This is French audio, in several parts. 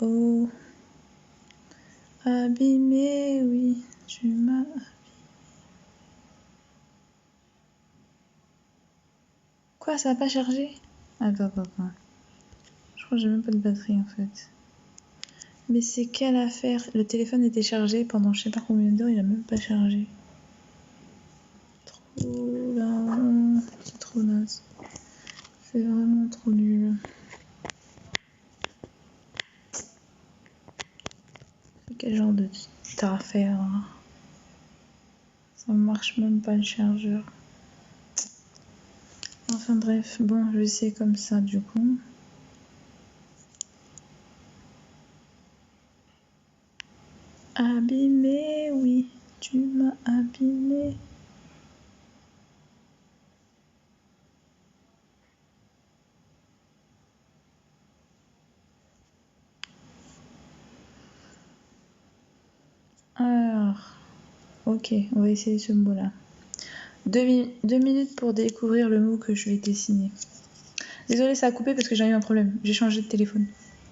Oh, abîmé, oui, tu m'as... Quoi, ça a pas chargé? Attends. Je crois que j'ai même pas de batterie en fait. Mais c'est quelle affaire? Le téléphone était chargé pendant je sais pas combien d'heures, il a même pas chargé. Trop là, c'est trop naze. C'est vraiment trop nul. Quel genre de affaire? Ça marche même pas le chargeur. Enfin bref, bon, je vais essayer comme ça du coup. Abîmé, oui, tu m'as abîmé. Alors, ok, on va essayer ce mot-là. 2 minutes pour découvrir le mot que je vais dessiner. Désolée, ça a coupé parce que j'ai eu un problème. J'ai changé de téléphone.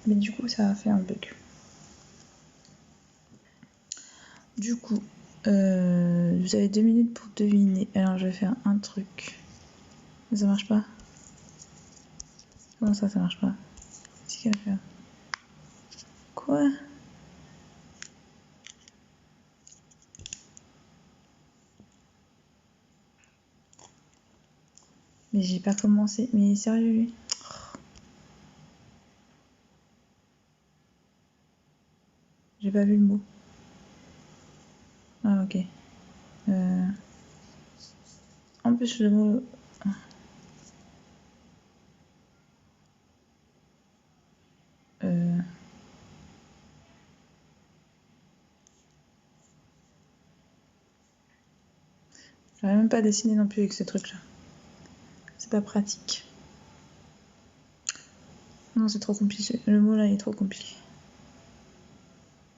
Mais du coup, ça a fait un bug. Du coup, vous avez 2 minutes pour deviner. Alors, je vais faire un truc. Mais ça marche pas? Comment ça marche pas? C'est qu'elle fait. Quoi? Mais j'ai pas commencé. Mais sérieux, lui? J'ai pas vu le mot. Ah, ok. En plus, le mot... J'arrive même pas à dessiner non plus avec ce truc-là. C'est pas pratique. Non, c'est trop compliqué. Le mot là, il est trop compliqué.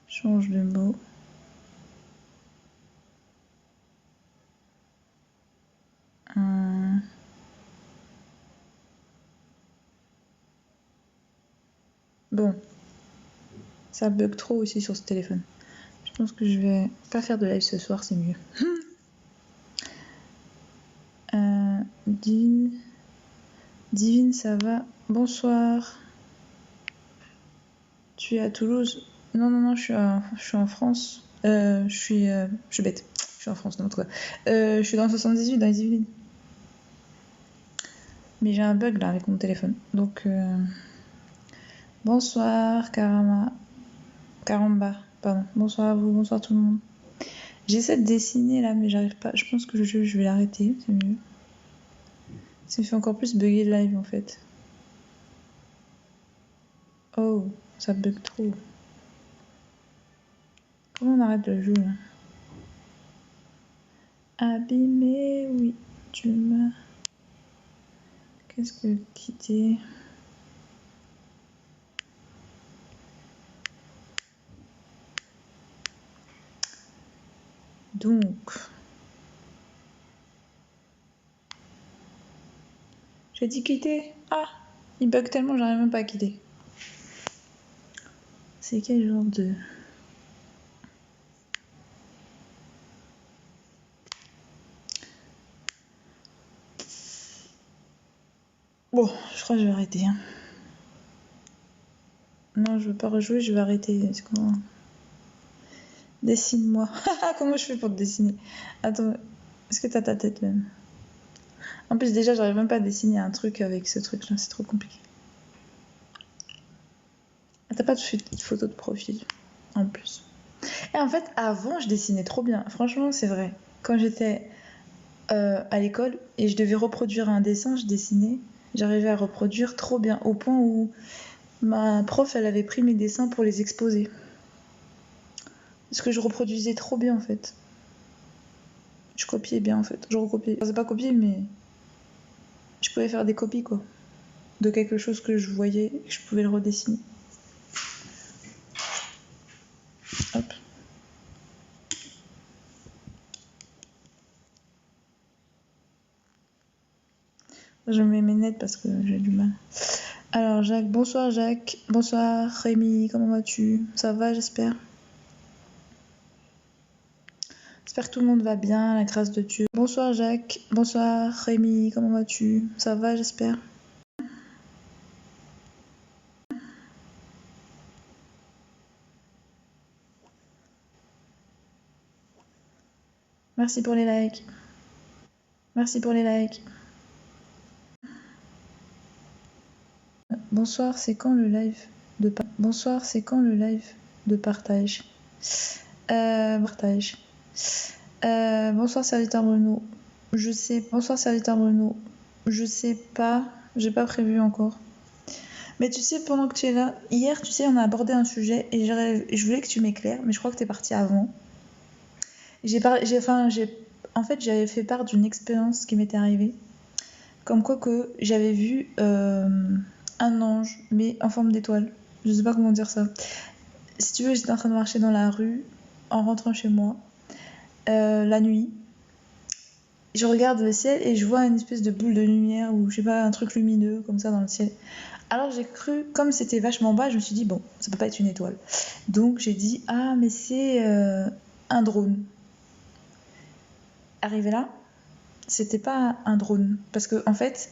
Change de mot. Bon. Ça bug trop aussi sur ce téléphone. Je pense que je vais pas faire de live ce soir, c'est mieux. Divine, ça va? Bonsoir. Tu es à Toulouse? Non, je suis en France. Je suis bête. Je suis en France, n'importe quoi. Je suis dans le 78, dans les Yvelines. Mais j'ai un bug là avec mon téléphone. Donc, bonsoir, Caramba, pardon. Bonsoir à vous, bonsoir tout le monde. J'essaie de dessiner là, mais j'arrive pas. Je pense que le jeu, je vais l'arrêter, c'est mieux. Ça me fait encore plus bugger le live en fait. Oh, ça bug trop. Comment on arrête le jeu là? Abîmé, oui, tu m'as... Qu'est-ce que quitter? Donc... J'ai dit quitter. Ah, il bug tellement, j'arrive même pas à quitter. C'est quel genre de... Bon, je crois que je vais arrêter. Hein. Non, je veux pas rejouer, je vais arrêter. Comment... Dessine-moi. Comment je fais pour te dessiner? Attends, est-ce que t'as ta tête même? En plus, déjà, j'arrive même pas à dessiner un truc avec ce truc-là, c'est trop compliqué. Ah, t'as pas de photo de profil, en plus. Et en fait, avant, je dessinais trop bien. Franchement, c'est vrai. Quand j'étais à l'école et je devais reproduire un dessin, je dessinais. J'arrivais à reproduire trop bien, au point où ma prof, elle avait pris mes dessins pour les exposer. Parce que je reproduisais trop bien, en fait. Je copiais bien, en fait. Je recopiais. Enfin, c'est pas copier, mais... Je pouvais faire des copies, quoi. De quelque chose que je voyais et que je pouvais le redessiner. Hop. Je mets mes lunettes parce que j'ai du mal. Alors Jacques, bonsoir Jacques, bonsoir Rémi, comment vas-tu? Ça va j'espère? J'espère que tout le monde va bien, à la grâce de Dieu. Bonsoir Jacques, bonsoir Rémi, comment vas-tu? Ça va j'espère? Merci pour les likes. Merci pour les likes. Bonsoir, c'est quand le live de Bonsoir, c'est quand le live de partage? Partage. Bonsoir serviteur Bruno. Bonsoir serviteur Bruno. Je sais pas, j'ai pas prévu encore. Mais tu sais, pendant que tu es là, hier, tu sais, on a abordé un sujet et je voulais que tu m'éclaires, mais je crois que t'es parti avant. En fait, j'avais fait part d'une expérience qui m'était arrivée. Comme quoi que j'avais vu un ange, mais en forme d'étoile. Je sais pas comment dire ça. Si tu veux, j'étais en train de marcher dans la rue en rentrant chez moi la nuit. Je regarde le ciel et je vois une espèce de boule de lumière ou je sais pas, un truc lumineux comme ça dans le ciel. Alors j'ai cru, comme c'était vachement bas, je me suis dit bon, ça peut pas être une étoile. Donc j'ai dit ah mais c'est un drone. Arrivé là, c'était pas un drone parce que en fait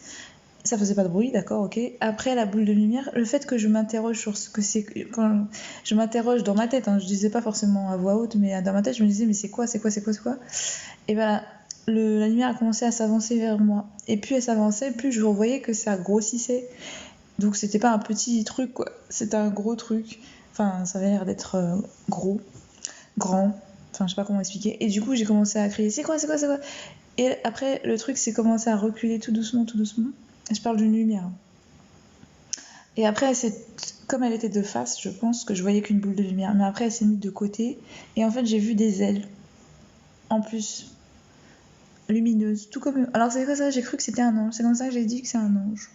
ça faisait pas de bruit, d'accord, ok. Après la boule de lumière, le fait que je m'interroge sur ce que c'est, quand je m'interroge dans ma tête, hein, je disais pas forcément à voix haute, mais dans ma tête je me disais mais c'est quoi, et ben la lumière a commencé à s'avancer vers moi. Et plus elle s'avançait, plus je voyais que ça grossissait. Donc c'était pas un petit truc, quoi. C'était un gros truc. Enfin, ça avait l'air d'être gros, grand. Enfin, je sais pas comment expliquer. Et du coup, j'ai commencé à crier c'est quoi? Et après, le truc s'est commencé à reculer tout doucement, tout doucement. Et je parle d'une lumière. Et après, comme elle était de face, je pense que je voyais qu'une boule de lumière. Mais après, elle s'est mise de côté. Et en fait, j'ai vu des ailes. En plus, lumineuses. Tout comme. Alors, c'est quoi ça? J'ai cru que c'était un ange. C'est comme ça que j'ai dit que c'est un ange.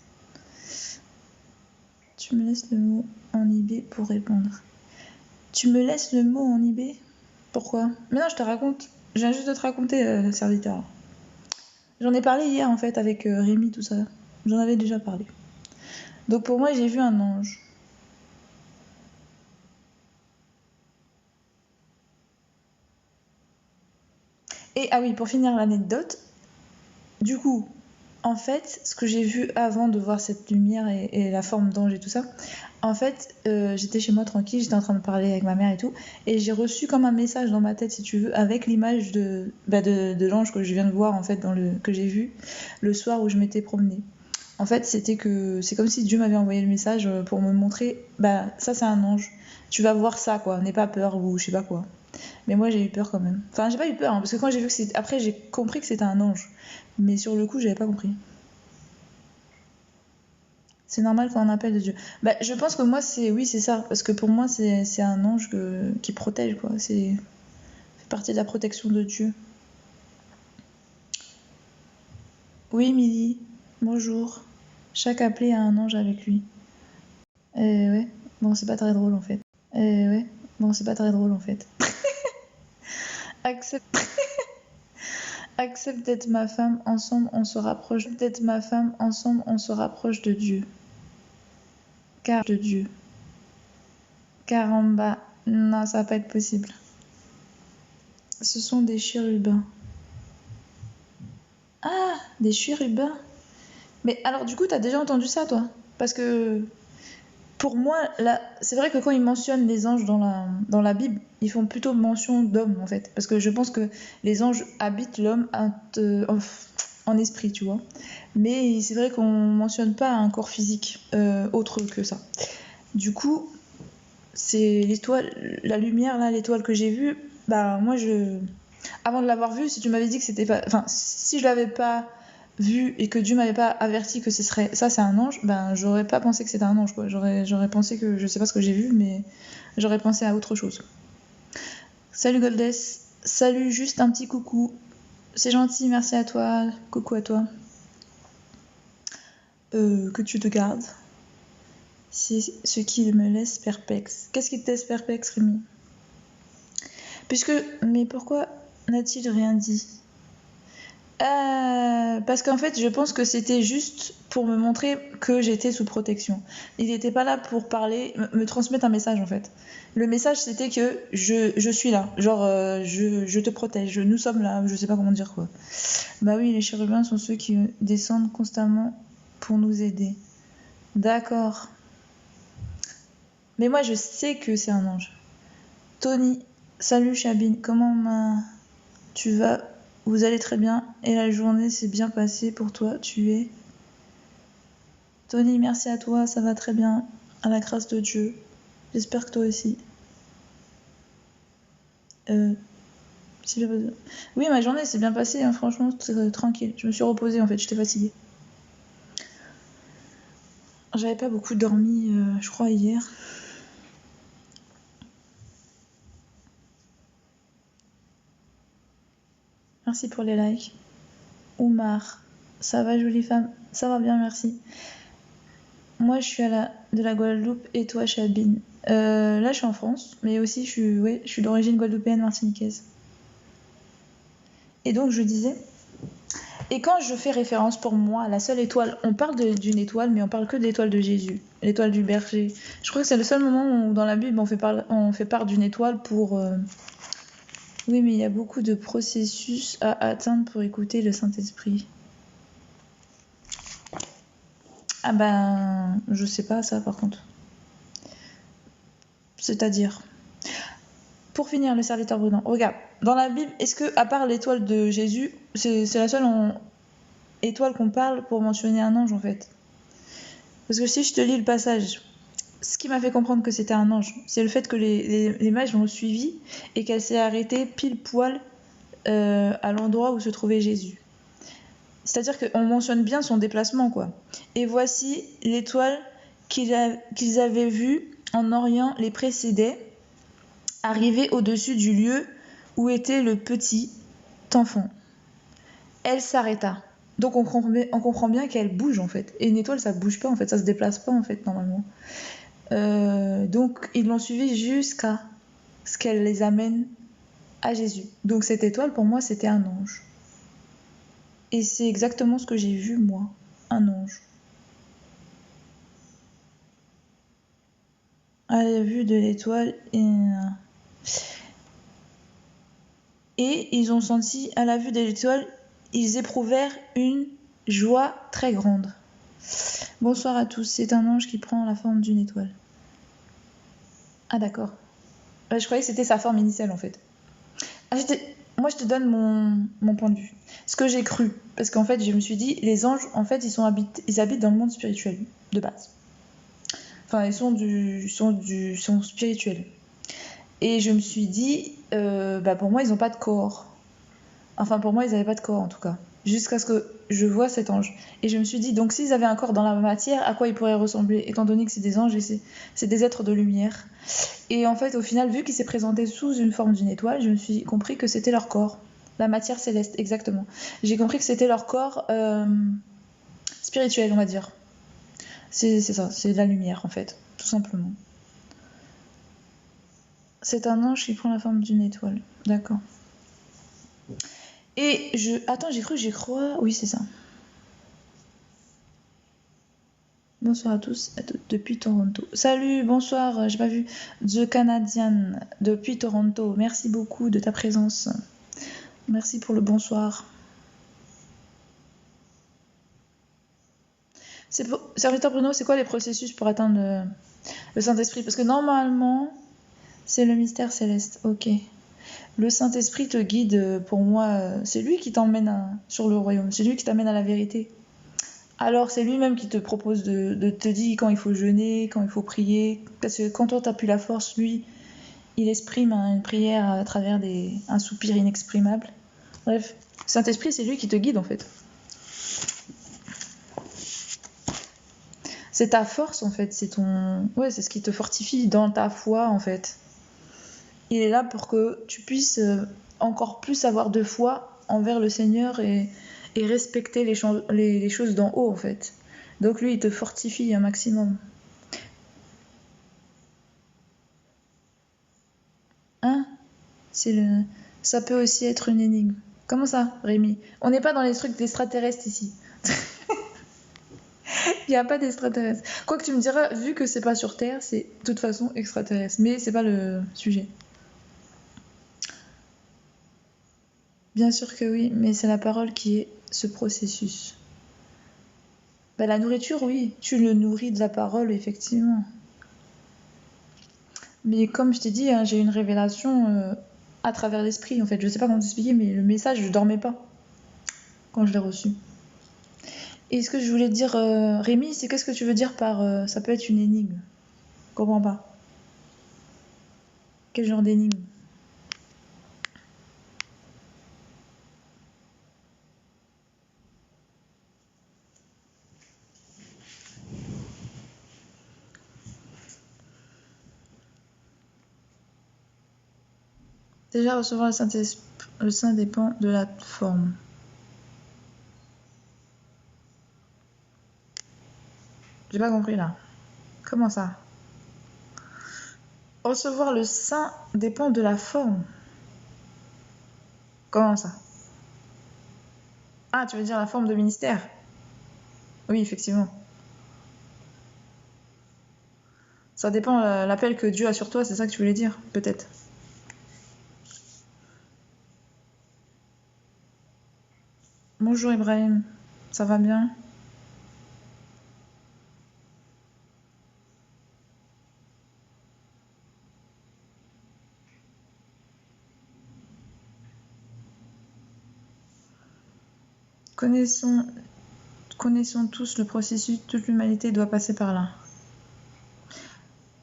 Tu me laisses le mot en IB pour répondre. Tu me laisses le mot en IB? Pourquoi? Mais non, je te raconte. Je viens juste de te raconter, serviteur. J'en ai parlé hier en fait avec Rémi, tout ça. J'en avais déjà parlé. Donc pour moi, j'ai vu un ange. Et ah oui, pour finir l'anecdote, du coup, en fait, ce que j'ai vu avant de voir cette lumière et la forme d'ange et tout ça, en fait, j'étais chez moi tranquille, j'étais en train de parler avec ma mère et tout, et j'ai reçu comme un message dans ma tête, si tu veux, avec l'image de l'ange que je viens de voir, en fait, que j'ai vu le soir où je m'étais promenée. En fait, c'est comme si Dieu m'avait envoyé le message pour me montrer, bah ça c'est un ange, tu vas voir ça quoi, n'aie pas peur ou je sais pas quoi. Mais moi j'ai eu peur quand même. Enfin, j'ai pas eu peur, hein, parce que quand j'ai vu que c'était. Après, j'ai compris que c'était un ange. Mais sur le coup, j'avais pas compris. C'est normal qu'on appelle de Dieu. Bah, je pense que moi, c'est. Oui, c'est ça. Parce que pour moi, c'est un ange qui protège, quoi. C'est fait partie de la protection de Dieu. Oui, Milly. Bonjour. Chaque appelé a un ange avec lui. Ouais. Bon, c'est pas très drôle en fait. Ouais. Bon, c'est pas très drôle en fait. Accepte. Accepte d'être ma femme, ensemble on se rapproche. D'être ma femme, ensemble on se rapproche de Dieu. Car de Dieu. Caramba, non, ça va pas être possible. Ce sont des chérubins. Ah, des chérubins. Mais alors du coup, t'as déjà entendu ça, toi? Parce que pour moi, là, c'est vrai que quand ils mentionnent les anges dans la Bible, ils font plutôt mention d'hommes, en fait. Parce que je pense que les anges habitent l'homme en esprit, tu vois. Mais c'est vrai qu'on mentionne pas un corps physique autre que ça. Du coup, c'est l'étoile, la lumière, là, l'étoile que j'ai vue, bah moi, avant de l'avoir vue, si tu m'avais dit que c'était pas... Enfin, si je l'avais pas vu et que Dieu m'avait pas averti que ce serait ça c'est un ange, ben j'aurais pas pensé que c'était un ange quoi. J'aurais pensé que je sais pas ce que j'ai vu mais j'aurais pensé à autre chose. Salut Goldess, salut, juste un petit coucou. C'est gentil, merci à toi. Coucou à toi. Que tu te gardes. C'est ce qui me laisse perplexe. Qu'est-ce qui te laisse perplexe, Rémi? Mais pourquoi n'a-t-il rien dit? Parce qu'en fait, je pense que c'était juste pour me montrer que j'étais sous protection. Il n'était pas là pour parler, me transmettre un message en fait. Le message c'était que je suis là, genre je te protège, nous sommes là, je sais pas comment dire quoi. Bah oui, les chérubins sont ceux qui descendent constamment pour nous aider. D'accord. Mais moi je sais que c'est un ange. Tony, salut Chabine, tu vas? Vous allez très bien et la journée s'est bien passée pour toi, tu es? Tony, merci à toi, ça va très bien, à la grâce de Dieu. J'espère que toi aussi. Si j'avais- Oui, ma journée s'est bien passée, hein, franchement, c'était tranquille. Je me suis reposée en fait, j'étais fatiguée. J'avais pas beaucoup dormi, je crois, hier. Merci pour les likes. Oumar, ça va, jolie femme? Ça va bien, merci. Moi, je suis de la Guadeloupe et toi, Chabine. Là, je suis en France, mais aussi, je suis d'origine guadeloupéenne martiniquaise. Et donc, je disais, et quand je fais référence pour moi à la seule étoile, on parle d'une étoile, mais on parle que de l'étoile de Jésus, l'étoile du berger. Je crois que c'est le seul moment où dans la Bible on fait part d'une étoile pour... Oui, mais il y a beaucoup de processus à atteindre pour écouter le Saint-Esprit. Ah ben, je sais pas ça par contre. C'est-à-dire... Pour finir, le serviteur prudent. Regarde, dans la Bible, est-ce que, à part l'étoile de Jésus, c'est la seule étoile qu'on parle pour mentionner un ange en fait? Parce que si je te lis le passage, ce qui m'a fait comprendre que c'était un ange, c'est le fait que les mages l'ont suivi et qu'elle s'est arrêtée pile poil à l'endroit où se trouvait Jésus. C'est-à-dire qu'on mentionne bien son déplacement, quoi. Et voici l'étoile qu'ils avaient vue en Orient les précédait, arrivée au-dessus du lieu où était le petit enfant. Elle s'arrêta. Donc on comprend bien qu'elle bouge en fait. Et une étoile ça bouge pas en fait, ça se déplace pas en fait normalement. Donc ils l'ont suivie jusqu'à ce qu'elle les amène à Jésus. Donc cette étoile pour moi c'était un ange. Et c'est exactement ce que j'ai vu moi, un ange. À la vue de l'étoile, et ils ont senti, à la vue de l'étoile, ils éprouvèrent une joie très grande. Bonsoir à tous, c'est un ange qui prend la forme d'une étoile. Ah d'accord. Je croyais que c'était sa forme initiale en fait. Moi je te donne mon point de vue. Ce que j'ai cru. Parce qu'en fait je me suis dit, les anges en fait ils habitent dans le monde spirituel de base. Enfin ils sont spirituels. Et je me suis dit, pour moi ils n'ont pas de corps. Enfin pour moi ils n'avaient pas de corps en tout cas. Jusqu'à ce que je vois cet ange. Et je me suis dit, donc s'ils avaient un corps dans la matière, à quoi ils pourraient ressembler? Étant donné que c'est des anges et c'est des êtres de lumière. Et en fait, au final, vu qu'il s'est présenté sous une forme d'une étoile, je me suis compris que c'était leur corps. La matière céleste, exactement. J'ai compris que c'était leur corps spirituel, on va dire. C'est ça, c'est de la lumière, en fait, tout simplement. C'est un ange qui prend la forme d'une étoile. D'accord. Et Attends, j'y crois. Oui, c'est ça. Bonsoir à tous, à toutes depuis Toronto. Salut, bonsoir, j'ai pas vu. The Canadian depuis Toronto. Merci beaucoup de ta présence. Merci pour le bonsoir. Serviteur Bruno, c'est quoi les processus pour atteindre le Saint-Esprit? Parce que normalement, c'est le mystère céleste. Ok. Le Saint-Esprit te guide, pour moi, c'est lui qui t'emmène sur le royaume. C'est lui qui t'amène à la vérité. Alors c'est lui-même qui te propose de te dire quand il faut jeûner, quand il faut prier. Parce que quand toi t'as plus la force, lui, il exprime une prière à travers un soupir inexprimable. Bref, Saint-Esprit, c'est lui qui te guide en fait. C'est ta force en fait, c'est ce qui te fortifie dans ta foi en fait. Il est là pour que tu puisses encore plus avoir de foi envers le Seigneur et respecter les choses d'en haut en fait. Donc lui, il te fortifie un maximum. Hein? Ça peut aussi être une énigme. Comment ça, Rémi? On n'est pas dans les trucs d'extraterrestres ici. Il n'y a pas d'extraterrestres. Quoi que tu me diras, vu que c'est pas sur Terre, c'est de toute façon extraterrestre. Mais c'est pas le sujet. Bien sûr que oui, mais c'est la parole qui est ce processus. Bah, la nourriture, oui, tu le nourris de la parole, effectivement. Mais comme je t'ai dit, hein, j'ai eu une révélation à travers l'esprit, en fait. Je sais pas comment t'expliquer, mais le message, je dormais pas quand je l'ai reçu. Et ce que je voulais dire, Rémi, c'est qu'est-ce que tu veux dire par ça peut être une énigme? Je comprends pas. Quel genre d'énigme? Déjà, recevoir le Saint dépend de la forme. J'ai pas compris là. Comment ça? Recevoir le Saint dépend de la forme. Comment ça? Ah, tu veux dire la forme de ministère? Oui, effectivement. Ça dépend l'appel que Dieu a sur toi, c'est ça que tu voulais dire, peut-être. Bonjour Ibrahim, ça va bien? Connaissons tous le processus, toute l'humanité doit passer par là.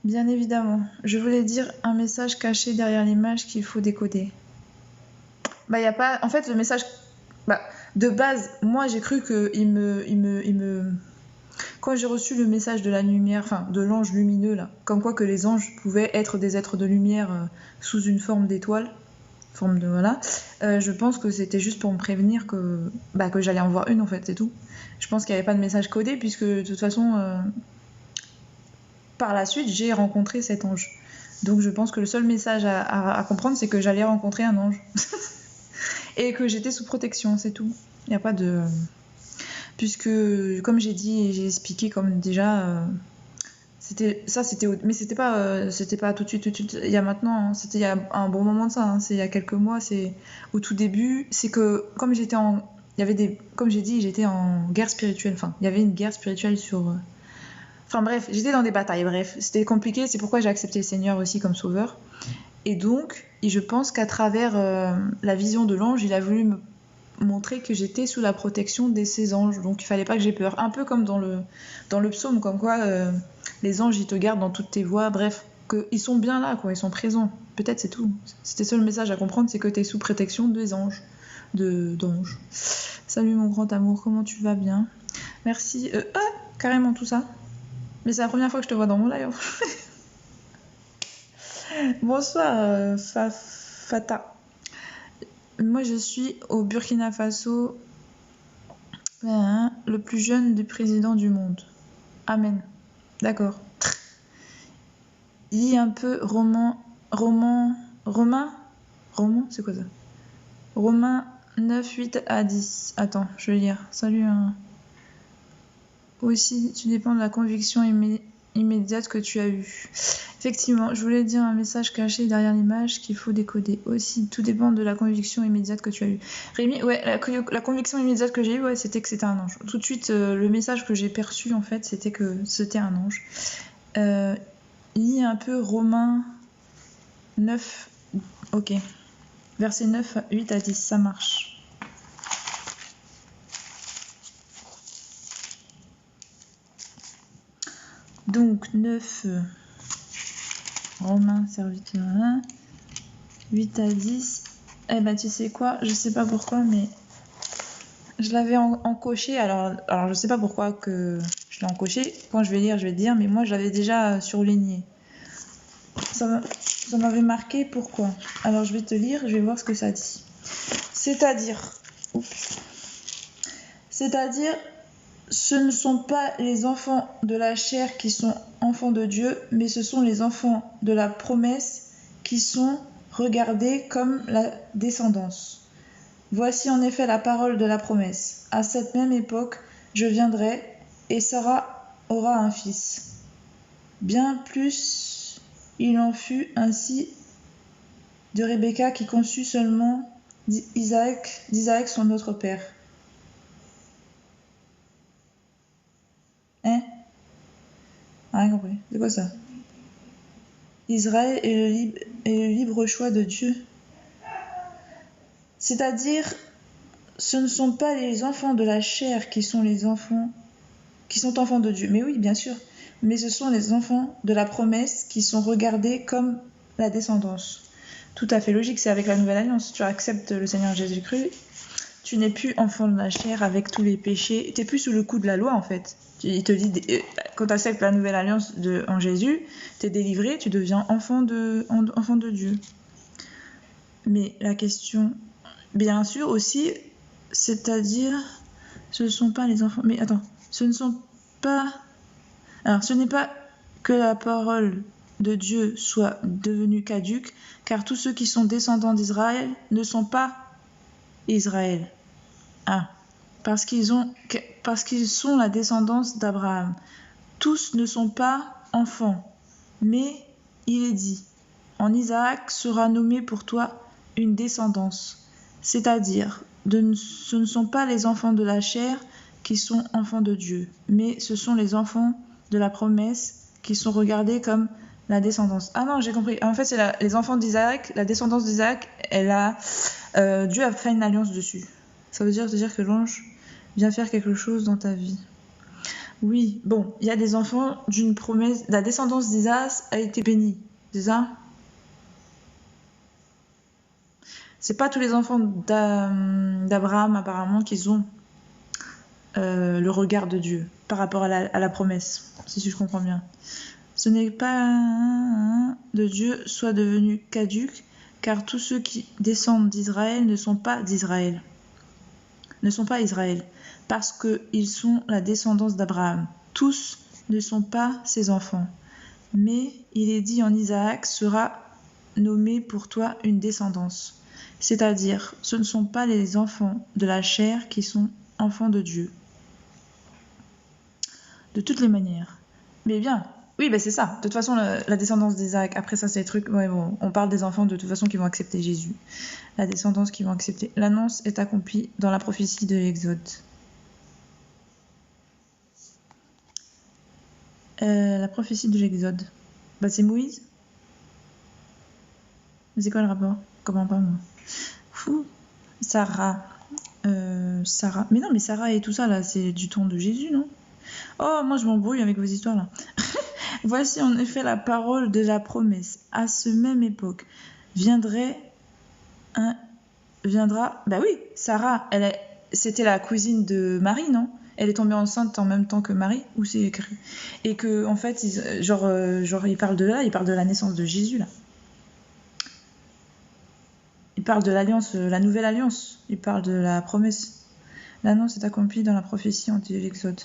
Bien évidemment, je voulais dire un message caché derrière l'image qu'il faut décoder. Bah, y a pas. En fait, le message. Bah, de base, moi j'ai cru que quand j'ai reçu le message de la lumière, enfin de l'ange lumineux là, comme quoi que les anges pouvaient être des êtres de lumière sous une forme d'étoile, forme de voilà, je pense que c'était juste pour me prévenir que j'allais en voir une en fait, c'est tout. Je pense qu'il n'y avait pas de message codé puisque de toute façon, par la suite, j'ai rencontré cet ange. Donc je pense que le seul message à comprendre, c'est que j'allais rencontrer un ange. Et que j'étais sous protection, c'est tout. Il n'y a pas de... Puisque, comme j'ai dit et j'ai expliqué comme déjà, mais c'était pas tout de suite. Il y a maintenant, hein, c'était il y a un bon moment de ça. Hein, c'est il y a quelques mois. C'est au tout début. C'est que comme comme j'ai dit, j'étais en guerre spirituelle. Enfin, il y avait une guerre spirituelle sur. Enfin bref, j'étais dans des batailles. Bref, c'était compliqué. C'est pourquoi j'ai accepté le Seigneur aussi comme sauveur. Et donc, je pense qu'à travers la vision de l'ange, il a voulu me montrer que j'étais sous la protection de ces anges. Donc il fallait pas que j'ai peur. Un peu comme dans le psaume, comme quoi les anges ils te gardent dans toutes tes voies. Bref, qu'ils sont bien là, quoi. Ils sont présents. Peut-être c'est tout. C'était ça le message à comprendre, c'est que tu es sous protection des anges. D'anges. Salut mon grand amour, comment tu vas bien? Merci. Carrément tout ça. Mais c'est la première fois que je te vois dans mon live. Bonsoir Fata. Moi je suis au Burkina Faso, le plus jeune des présidents du monde. Amen. D'accord. Lis un peu Romain, c'est quoi ça? Romains 9, 8 à 10. Attends, je vais lire. Salut. Aussi, tu dépends de la conviction immédiate que tu as eue. Effectivement, je voulais dire un message caché derrière l'image qu'il faut décoder. Aussi, tout dépend de la conviction immédiate que tu as eue. Rémi, ouais, la conviction immédiate que j'ai eue, ouais, c'était que c'était un ange. Tout de suite, le message que j'ai perçu, en fait, c'était que c'était un ange. Lis un peu Romains 9, ok. Versets 9, 8 à 10, ça marche. Donc 9, Romains serviteur 1, 8 à 10. Eh ben tu sais quoi, je sais pas pourquoi, mais je l'avais encoché. Alors je sais pas pourquoi que je l'ai encoché. Quand je vais lire, je vais te dire, mais moi je l'avais déjà surligné. Ça m'avait marqué pourquoi. Alors je vais te lire, je vais voir ce que ça dit. C'est-à-dire, ce ne sont pas les enfants de la chair qui sont enfants de Dieu, mais ce sont les enfants de la promesse qui sont regardés comme la descendance. Voici en effet la parole de la promesse. À cette même époque, je viendrai, et Sarah aura un fils. Bien plus il en fut ainsi de Rebecca qui conçut seulement d'Isaac son autre père. Hein? Rien compris. C'est quoi ça? Israël est le libre choix de Dieu. C'est-à-dire, ce ne sont pas les enfants de la chair qui sont enfants de Dieu. Mais oui, bien sûr. Mais ce sont les enfants de la promesse qui sont regardés comme la descendance. Tout à fait logique, c'est avec la nouvelle alliance. Tu acceptes le Seigneur Jésus-Christ, tu n'es plus enfant de la chair avec tous les péchés, tu n'es plus sous le coup de la loi en fait. Il te dit, quand tu acceptes la nouvelle alliance en Jésus, tu es délivré, tu deviens enfant de Dieu. Mais la question, bien sûr aussi, c'est-à-dire, ce ne sont pas les enfants... Mais attends, ce ne sont pas... Alors, ce n'est pas que la parole de Dieu soit devenue caduque, car tous ceux qui sont descendants d'Israël ne sont pas Israël. Ah, parce qu'ils sont la descendance d'Abraham. Tous ne sont pas enfants, mais il est dit, en Isaac sera nommé pour toi une descendance, c'est-à-dire ce ne sont pas les enfants de la chair qui sont enfants de Dieu, mais ce sont les enfants de la promesse qui sont regardés comme la descendance. Ah non, j'ai compris. En fait, c'est les enfants d'Isaac, la descendance d'Isaac, Dieu a fait une alliance dessus. Ça veut dire que l'ange vient faire quelque chose dans ta vie. Oui, bon, il y a des enfants d'une promesse. La descendance d'Isaac a été bénie. C'est ça? C'est pas tous les enfants d'Abraham apparemment qui ont le regard de Dieu par rapport à la promesse, si je comprends bien. Ce n'est pas de Dieu soit devenu caduque, car tous ceux qui descendent d'Israël ne sont pas d'Israël. Ne sont pas Israël, parce qu'ils sont la descendance d'Abraham. Tous ne sont pas ses enfants. Mais il est dit en Isaac sera nommé pour toi une descendance. C'est-à-dire, ce ne sont pas les enfants de la chair qui sont enfants de Dieu. De toutes les manières. Mais bien, oui, c'est ça. De toute façon, la descendance d'Isaac, après ça, c'est les trucs... Ouais, bon, on parle des enfants de toute façon qui vont accepter Jésus. La descendance qui vont accepter. L'annonce est accomplie dans la prophétie de l'Exode. La prophétie de l'Exode. C'est Moïse. C'est quoi le rapport? Comment pas, moi? Fou. Sarah. Sarah. Mais non, mais Sarah et tout ça, là, c'est du temps de Jésus, non? Oh, moi, je m'embrouille avec vos histoires, là. Voici en effet la parole de la promesse. À ce même époque, viendra... Bah oui, Sarah, c'était la cousine de Marie, non? Elle est tombée enceinte en même temps que Marie, ou c'est écrit? Et que, en fait, il parle de là, il parle de la naissance de Jésus, là. Il parle de l'alliance, la nouvelle alliance. Il parle de la promesse. L'annonce est accomplie dans la prophétie de l'Exode.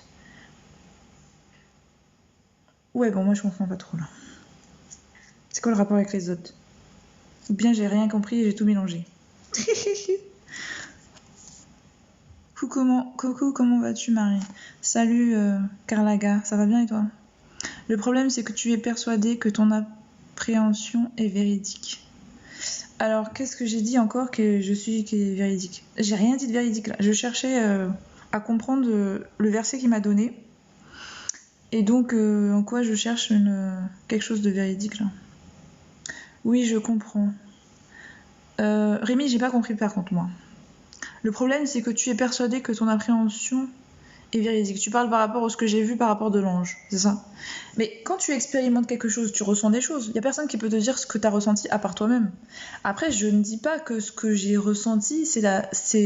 Ouais, bon, moi je comprends pas trop là. C'est quoi le rapport avec les autres? Ou bien j'ai rien compris et j'ai tout mélangé. Coucou, comment vas-tu, Marie? Salut, Carlaga, ça va bien et toi? Le problème, c'est que tu es persuadée que ton appréhension est véridique. Alors, qu'est-ce que j'ai dit encore qui est véridique? J'ai rien dit de véridique là. Je cherchais à comprendre le verset qu'il m'a donné. Et donc, en quoi je cherche quelque chose de véridique là? Oui, je comprends. Rémi, j'ai pas compris par contre, moi. Le problème, c'est que tu es persuadé que ton appréhension est véridique. Tu parles par rapport à ce que j'ai vu par rapport de l'ange, c'est ça? Mais quand tu expérimentes quelque chose, tu ressens des choses. Il n'y a personne qui peut te dire ce que tu as ressenti à part toi-même. Après, je ne dis pas que ce que j'ai ressenti, c'est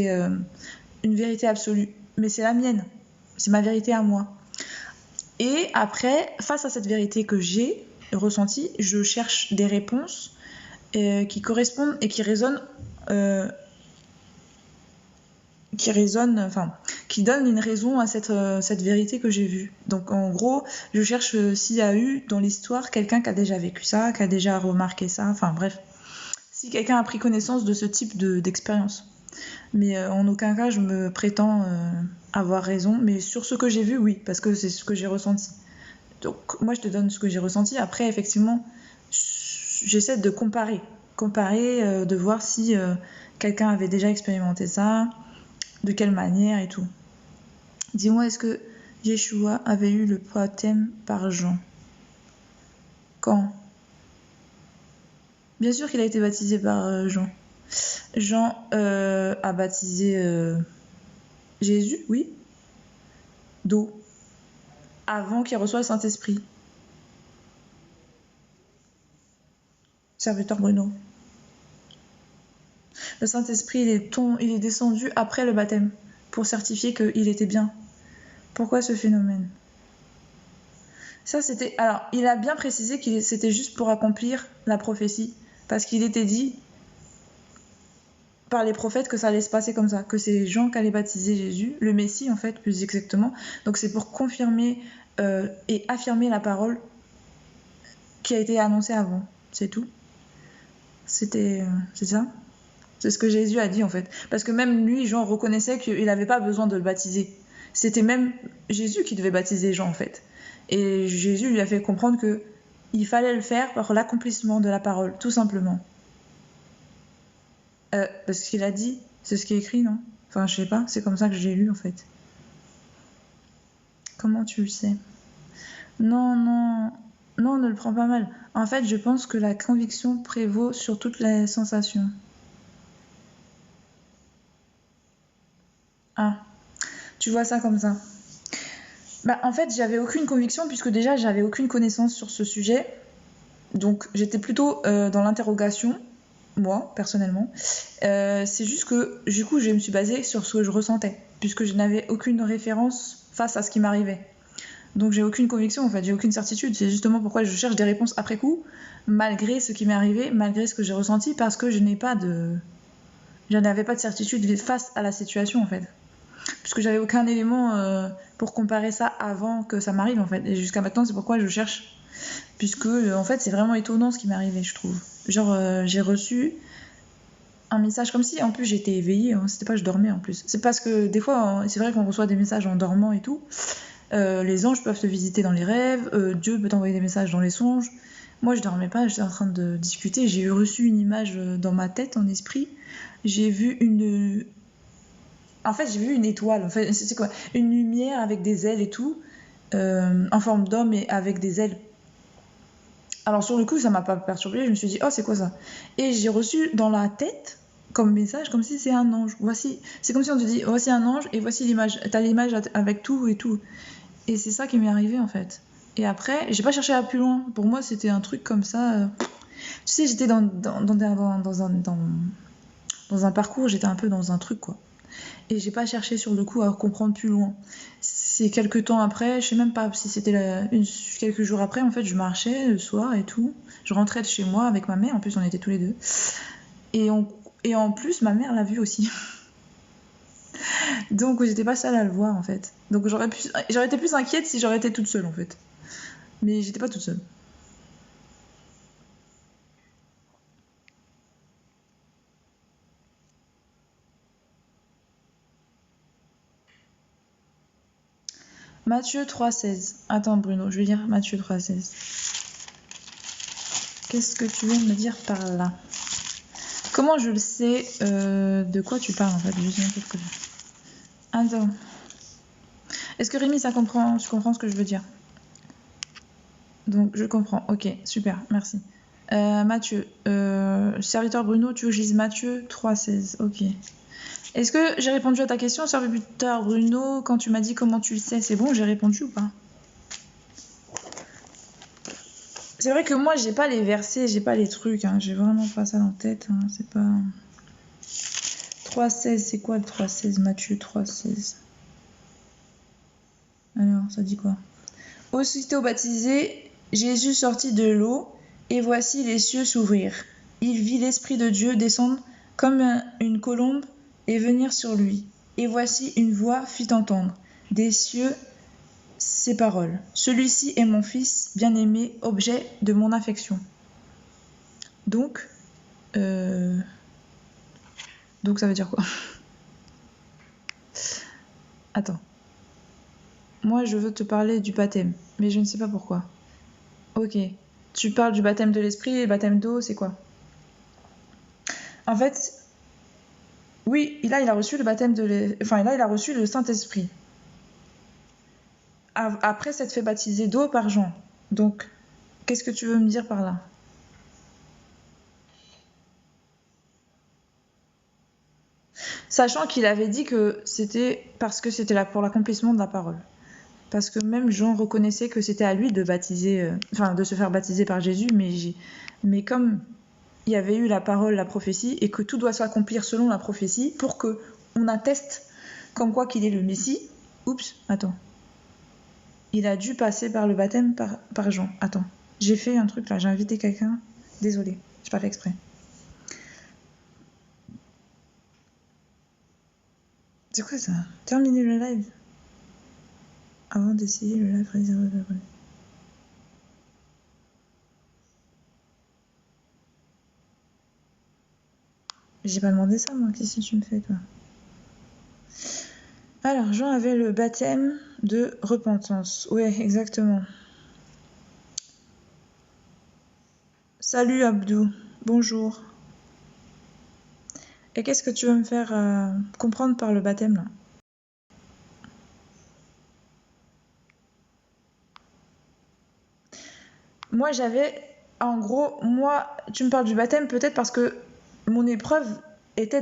une vérité absolue. Mais c'est la mienne. C'est ma vérité à moi. Et après, face à cette vérité que j'ai ressentie, je cherche des réponses qui correspondent et qui résonnent... qui donne une raison à cette vérité que j'ai vue. Donc en gros, je cherche s'il y a eu dans l'histoire quelqu'un qui a déjà vécu ça, qui a déjà remarqué ça, enfin bref, si quelqu'un a pris connaissance de ce type d'expérience. Mais en aucun cas je me prétends avoir raison, mais sur ce que j'ai vu, oui, parce que c'est ce que j'ai ressenti. Donc moi je te donne ce que j'ai ressenti. Après effectivement, j'essaie de comparer, de voir si quelqu'un avait déjà expérimenté ça, de quelle manière et tout. Dis-moi, est-ce que Yeshua avait eu le baptême par Jean? Quand? Bien sûr qu'il a été baptisé par Jean. Jean a baptisé Jésus, oui, d'eau, avant qu'il reçoive le Saint-Esprit. Serviteur Bruno. Le Saint-Esprit, il est descendu après le baptême, pour certifier qu'il était bien. Pourquoi ce phénomène? Ça, c'était... Alors, il a bien précisé que c'était juste pour accomplir la prophétie, parce qu'il était dit par les prophètes que ça allait se passer comme ça, que c'est Jean qui allait baptiser Jésus, le Messie en fait, plus exactement. Donc c'est pour confirmer et affirmer la parole qui a été annoncée avant, c'est tout. C'est ça. C'est ce que Jésus a dit en fait. Parce que même lui, Jean reconnaissait qu'il n'avait pas besoin de le baptiser. C'était même Jésus qui devait baptiser Jean en fait. Et Jésus lui a fait comprendre que il fallait le faire par l'accomplissement de la parole, tout simplement. Parce qu'il a dit, c'est ce qui est écrit, non? Enfin, je sais pas, c'est comme ça que j'ai lu en fait. Comment tu le sais? Non, ne le prends pas mal. En fait, je pense que la conviction prévaut sur toutes les sensations. Ah, tu vois ça comme ça. Bah, en fait, j'avais aucune conviction puisque déjà, j'avais aucune connaissance sur ce sujet. Donc, j'étais plutôt dans l'interrogation. Moi, personnellement. C'est juste que, du coup, je me suis basée sur ce que je ressentais, puisque je n'avais aucune référence face à ce qui m'arrivait. Donc j'ai aucune conviction, en fait, j'ai aucune certitude. C'est justement pourquoi je cherche des réponses après coup, malgré ce qui m'est arrivé, malgré ce que j'ai ressenti, parce que je n'avais pas de certitude face à la situation, en fait. Puisque j'avais aucun élément pour comparer ça avant que ça m'arrive, en fait. Et jusqu'à maintenant, c'est pourquoi je cherche. Puisque, en fait, c'est vraiment étonnant ce qui m'est arrivé, je trouve. Genre, j'ai reçu un message comme si, en plus, j'étais éveillée. Hein. C'était pas que je dormais, en plus. C'est parce que, des fois, c'est vrai qu'on reçoit des messages en dormant et tout. Les anges peuvent te visiter dans les rêves. Dieu peut t'envoyer des messages dans les songes. Moi, je dormais pas. J'étais en train de discuter. J'ai reçu une image dans ma tête, en esprit. J'ai vu une... En fait, j'ai vu une étoile. En fait, c'est quoi? Une lumière avec des ailes et tout. En forme d'homme et avec des ailes. Alors sur le coup, ça m'a pas perturbée. Je me suis dit, oh, c'est quoi ça? Et j'ai reçu dans la tête comme message, comme si c'est un ange. Voici, c'est comme si on te dit, voici un ange et voici l'image. T'as l'image avec tout et tout. Et c'est ça qui m'est arrivé en fait. Et après, j'ai pas cherché à plus loin. Pour moi, c'était un truc comme ça. Tu sais, j'étais dans un parcours, j'étais un peu dans un truc quoi. Et j'ai pas cherché sur le coup à comprendre plus loin. C'est quelques temps après, je sais même pas si c'était quelques jours après, en fait, je marchais le soir et tout. Je rentrais de chez moi avec ma mère, en plus on était tous les deux. Et en plus, ma mère l'a vu aussi. Donc j'étais pas seule à le voir en fait. Donc j'aurais été plus inquiète si j'aurais été toute seule en fait. Mais j'étais pas toute seule. Matthieu 3,16. Attends Bruno, je vais lire Matthieu 3,16. Qu'est-ce que tu veux me dire par là? Comment je le sais de quoi tu parles en fait? Je sais un peu ce que je... Attends. Est-ce que Rémi, tu comprends ce que je veux dire? Donc je comprends. Ok, super, merci. Mathieu, serviteur Bruno, tu veux que je lise Matthieu 3,16. Ok. Est-ce que j'ai répondu à ta question, serviteur Bruno, quand tu m'as dit comment tu le sais? C'est bon, j'ai répondu ou pas? C'est vrai que moi, j'ai pas les versets, j'ai pas les trucs. Hein. J'ai vraiment pas ça dans la tête. Hein. C'est pas... 3,16, c'est quoi le 3,16? Matthieu 3,16. Alors, ça dit quoi? Aussitôt baptisé, Jésus sortit de l'eau, et voici les cieux s'ouvrir. Il vit l'Esprit de Dieu descendre comme une colombe et venir sur lui. Et voici une voix fit entendre des cieux ces paroles. Celui-ci est mon fils bien-aimé, objet de mon affection. Donc ça veut dire quoi? Attends. Moi, je veux te parler du baptême, mais je ne sais pas pourquoi. Ok. Tu parles du baptême de l'esprit et le baptême d'eau, c'est quoi? En fait, oui, là, il a reçu le baptême Enfin, là, il a reçu le Saint-Esprit. Après s'être fait baptiser d'eau par Jean. Donc, qu'est-ce que tu veux me dire par là? Sachant qu'il avait dit que c'était parce que c'était là pour l'accomplissement de la parole. Parce que même Jean reconnaissait que c'était à lui de baptiser, enfin de se faire baptiser par Jésus, mais comme il y avait eu la parole, la prophétie, et que tout doit s'accomplir selon la prophétie, pour que on atteste comme quoi qu'il est le Messie. Oups, attends. Il a dû passer par le baptême par Jean. Attends, j'ai fait un truc là, j'ai invité quelqu'un. Désolée, j'ai pas fait exprès. C'est quoi ça? Terminer le live avant d'essayer le live réservé. J'ai pas demandé ça, moi. Qu'est-ce que tu me fais, toi? Alors, Jean avait le baptême de repentance. Ouais, exactement. Salut, Abdou. Bonjour. Et qu'est-ce que tu veux me faire comprendre par le baptême, là? Moi, en gros, tu me parles du baptême peut-être parce que mon épreuve était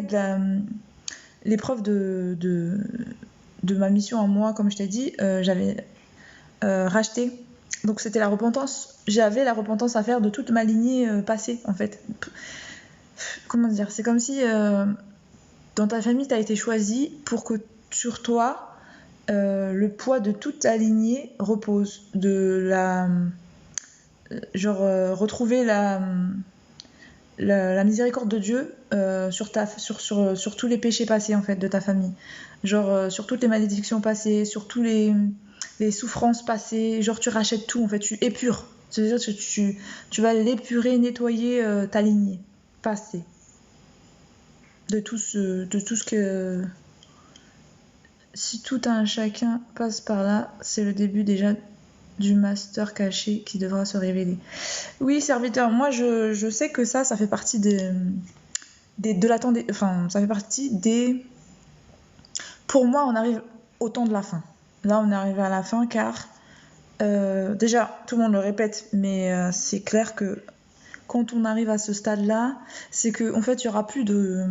l'épreuve de ma mission en moi, comme je t'ai dit. J'avais racheté. Donc c'était la repentance. J'avais la repentance à faire de toute ma lignée passée, en fait. Comment dire? C'est comme si dans ta famille, tu as été choisi pour que sur toi, le poids de toute ta lignée repose. Retrouver la miséricorde de Dieu sur tous les péchés passés en fait de ta famille, sur toutes les malédictions passées, sur tous les souffrances passées, tu rachètes tout en fait, tu épures, c'est-à-dire que tu vas l'épurer, nettoyer ta lignée passée de tout ce que si tout un chacun passe par là, c'est le début déjà du master caché qui devra se révéler. Oui, serviteur, moi je sais que ça fait partie de l'attente, enfin ça fait partie des... Pour moi, on arrive au temps de la fin. Là, on est arrivé à la fin car, déjà, tout le monde le répète, mais c'est clair que quand on arrive à ce stade-là, c'est qu'en fait, il n'y aura plus de...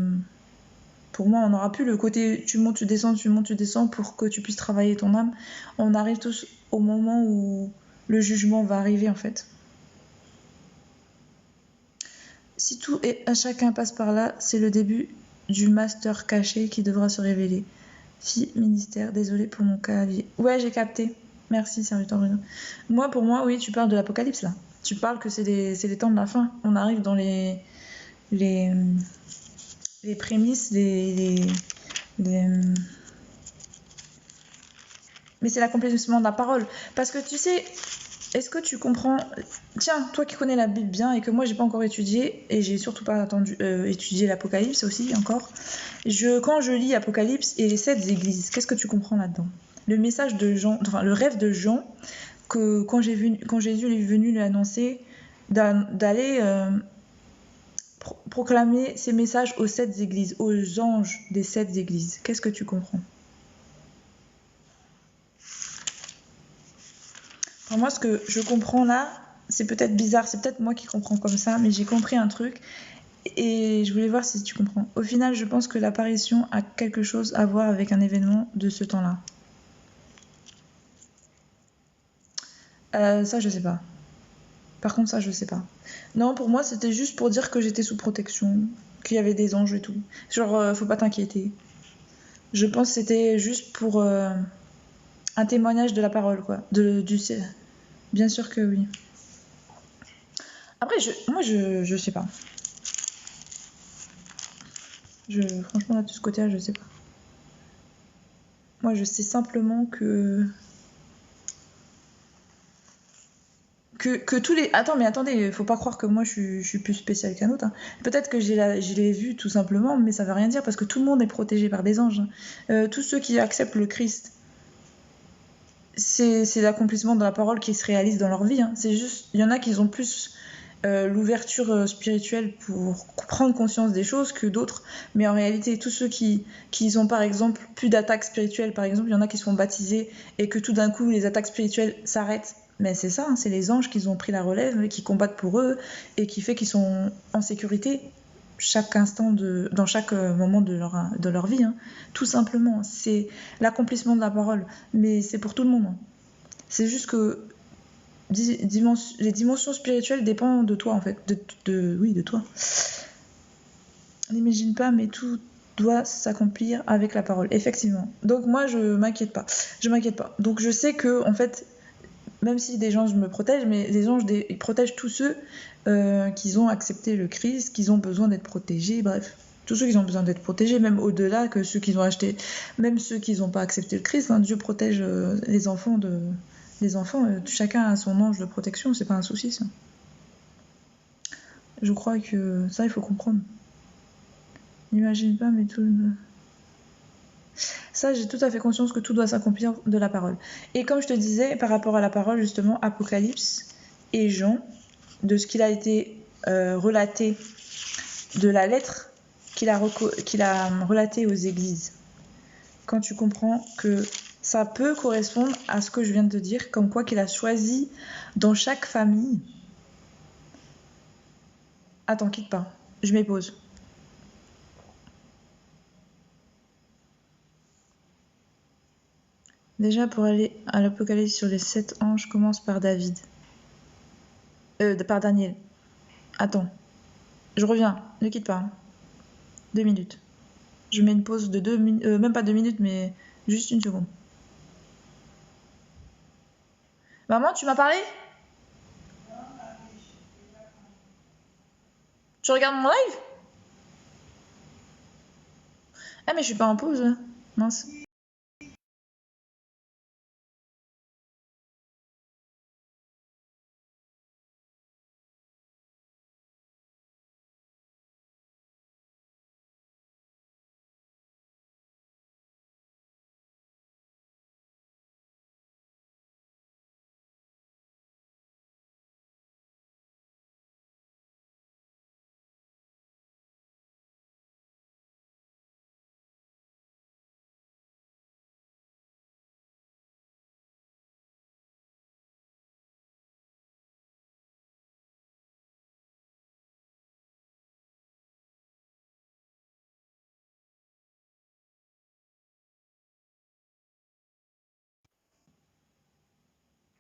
Pour moi, on n'aura plus le côté tu montes, tu descends pour que tu puisses travailler ton âme. On arrive tous au moment où le jugement va arriver en fait. Si tout et à chacun passe par là, c'est le début du master caché qui devra se révéler. Fille, ministère, désolé pour mon clavier. Ouais, j'ai capté. Merci, serviteur Bruno. Pour moi, oui, tu parles de l'apocalypse là. Tu parles que c'est les temps de la fin. On arrive dans les prémices, mais c'est l'accomplissement de la parole. Parce que tu sais, est-ce que tu comprends? Tiens, toi qui connais la Bible bien et que moi j'ai pas encore étudié, et j'ai surtout pas étudié l'Apocalypse aussi encore, quand je lis Apocalypse et les 7 églises, qu'est-ce que tu comprends là-dedans? Le message de Jean, enfin le rêve de Jean, que quand Jésus est venu lui annoncer d'aller proclamer ces messages aux 7 églises, aux anges des 7 églises. Qu'est-ce que tu comprends? Pour moi, ce que je comprends là, c'est peut-être bizarre, c'est peut-être moi qui comprends comme ça, mais j'ai compris un truc et je voulais voir si tu comprends. Au final, je pense que l'apparition a quelque chose à voir avec un événement de ce temps-là. Ça, je sais pas. Par contre, ça, je sais pas. Non, pour moi, c'était juste pour dire que j'étais sous protection, qu'il y avait des anges et tout. Faut pas t'inquiéter. Je pense que c'était juste pour un témoignage de la parole, quoi. Bien sûr que oui. Après, je sais pas. Franchement, là, de ce côté-là, je sais pas. Moi, je sais simplement que tous les... Attends, mais attendez, faut pas croire que moi, je suis plus spéciale qu'un autre. Hein. Peut-être que je l'ai vu tout simplement, mais ça veut rien dire, parce que tout le monde est protégé par des anges. Tous ceux qui acceptent le Christ, c'est l'accomplissement de la parole qui se réalise dans leur vie. Hein. C'est juste, il y en a qui ont plus l'ouverture spirituelle pour prendre conscience des choses que d'autres. Mais en réalité, tous ceux qui ont par exemple plus d'attaques spirituelles, par exemple, il y en a qui se font baptiser et que tout d'un coup les attaques spirituelles s'arrêtent. Mais c'est ça, hein, c'est les anges qui ont pris la relève, qui combattent pour eux et qui fait qu'ils sont en sécurité chaque instant dans chaque moment de leur vie. Hein. Tout simplement, c'est l'accomplissement de la parole. Mais c'est pour tout le monde. Hein. C'est juste que les dimensions spirituelles dépendent de toi en fait, de toi. On n'imagine pas, mais tout doit s'accomplir avec la parole, effectivement. Donc moi, je m'inquiète pas. Donc je sais que en fait, même si des anges me protègent, mais les anges ils protègent tous ceux qui ont accepté le Christ, qui ont besoin d'être protégés, bref. Tous ceux qui ont besoin d'être protégés, même au-delà que ceux qui ont acheté, même ceux qui n'ont pas accepté le Christ, hein, Dieu protège les enfants chacun a son ange de protection, c'est pas un souci ça. Je crois que ça, il faut comprendre. N'imagine pas, mais tout. Ça, j'ai tout à fait conscience que tout doit s'accomplir de la parole. Et comme je te disais, par rapport à la parole, justement, Apocalypse et Jean, de ce qu'il a été relaté, de la lettre qu'il a relatée aux églises, quand tu comprends que ça peut correspondre à ce que je viens de te dire, comme quoi qu'il a choisi dans chaque famille. Attends, quitte pas, je m'épose. Déjà, pour aller à l'Apocalypse sur les 7 anges, commence par David. Par Daniel. Attends, je reviens, ne quitte pas. 2 minutes. Je mets une pause de 2 minutes, même pas 2 minutes, mais juste une seconde. Maman, tu m'as parlé ? Tu regardes mon live ? Ah mais je suis pas en pause, là. Mince.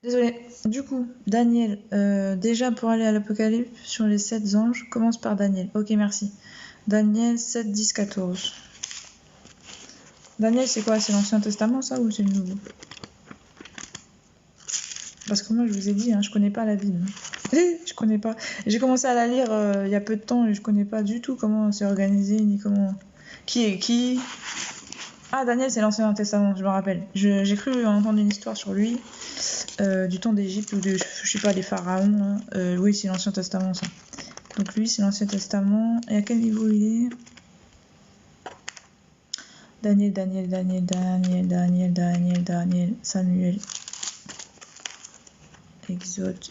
Désolée. Du coup, Daniel, déjà pour aller à l'Apocalypse sur les 7 anges, commence par Daniel. Ok, merci. Daniel 7, 10, 14. Daniel, c'est quoi? C'est l'Ancien Testament, ça, ou c'est le Nouveau? Parce que moi, je vous ai dit, hein, je connais pas la Bible. Je connais pas. J'ai commencé à la lire il y a peu de temps et je connais pas du tout comment c'est organisé, ni comment... Qui est qui? Ah, Daniel, c'est l'Ancien Testament, je me rappelle. J'ai cru entendre une histoire sur lui, du temps d'Égypte, ou je sais pas, des pharaons. Hein. Oui, c'est l'Ancien Testament, ça. Donc lui, c'est l'Ancien Testament. Et à quel niveau il est? Daniel, Samuel, Exode,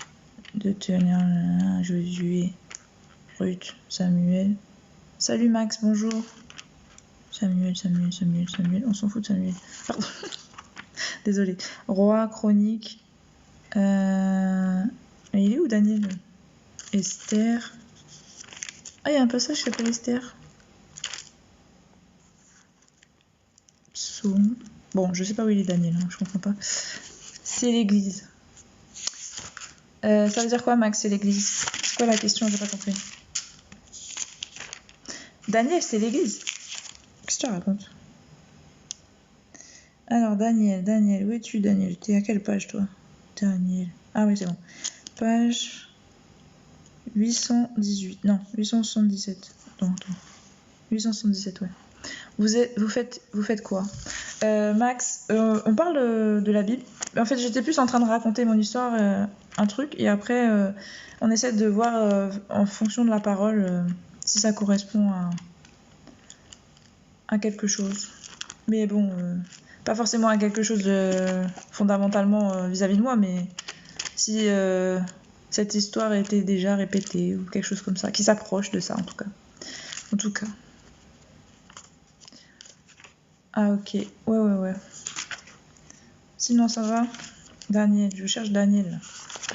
Deutéronome, Josué, Ruth, Samuel. Salut Max, bonjour. Samuel, on s'en fout de Samuel. Pardon. Désolé. Roi, Chronique. Il est où Daniel? Esther. Ah, il y a un passage qui s'appelle Esther. Psaume. Bon, je sais pas où il est Daniel, hein, je comprends pas. C'est l'église. Ça veut dire quoi, Max, c'est l'église? C'est quoi la question? J'ai pas compris. Daniel, c'est l'église. Qu'est-ce que tu racontes? Alors, Daniel, où es-tu, Daniel? T'es à quelle page, toi? Daniel. Ah oui, c'est bon. Page 818. Non, 877. Attends. 877, ouais. Vous faites quoi? Max, on parle de la Bible. En fait, j'étais plus en train de raconter mon histoire, un truc, et après, on essaie de voir en fonction de la parole si ça correspond à quelque chose. Mais bon, Pas forcément à quelque chose de fondamentalement vis-à-vis de moi, mais si cette histoire était déjà répétée ou quelque chose comme ça, qui s'approche de ça en tout cas. En tout cas. Ah ok, ouais. Sinon ça va? Daniel, je cherche Daniel.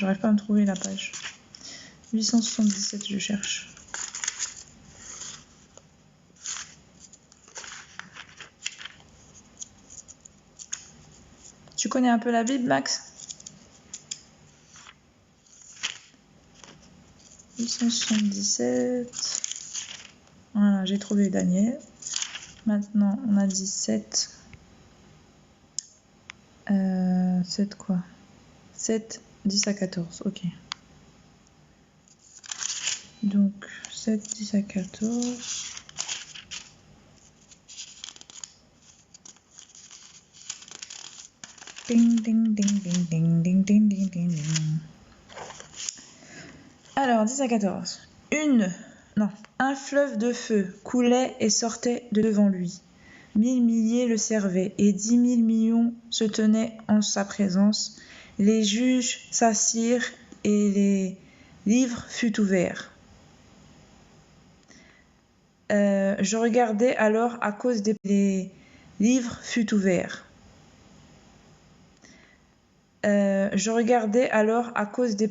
J'arrive pas à me trouver la page. 877 je cherche. Tu connais un peu la Bible, Max? 877. Voilà, j'ai trouvé Daniel. Maintenant, on a dit 7. 7 quoi? 7, 10 à 14, ok. Donc, 7, 10 à 14. Ding, ding, ding, ding, ding, ding, ding, ding, ding, ding. Alors, 10 à 14. Un fleuve de feu coulait et sortait de devant lui. 1000 milliers le servaient, et 10 000 millions se tenaient en sa présence. Les juges s'assirent, et les livres furent ouverts. Je regardais alors à cause des... Les livres furent ouverts. Je regardais alors à cause des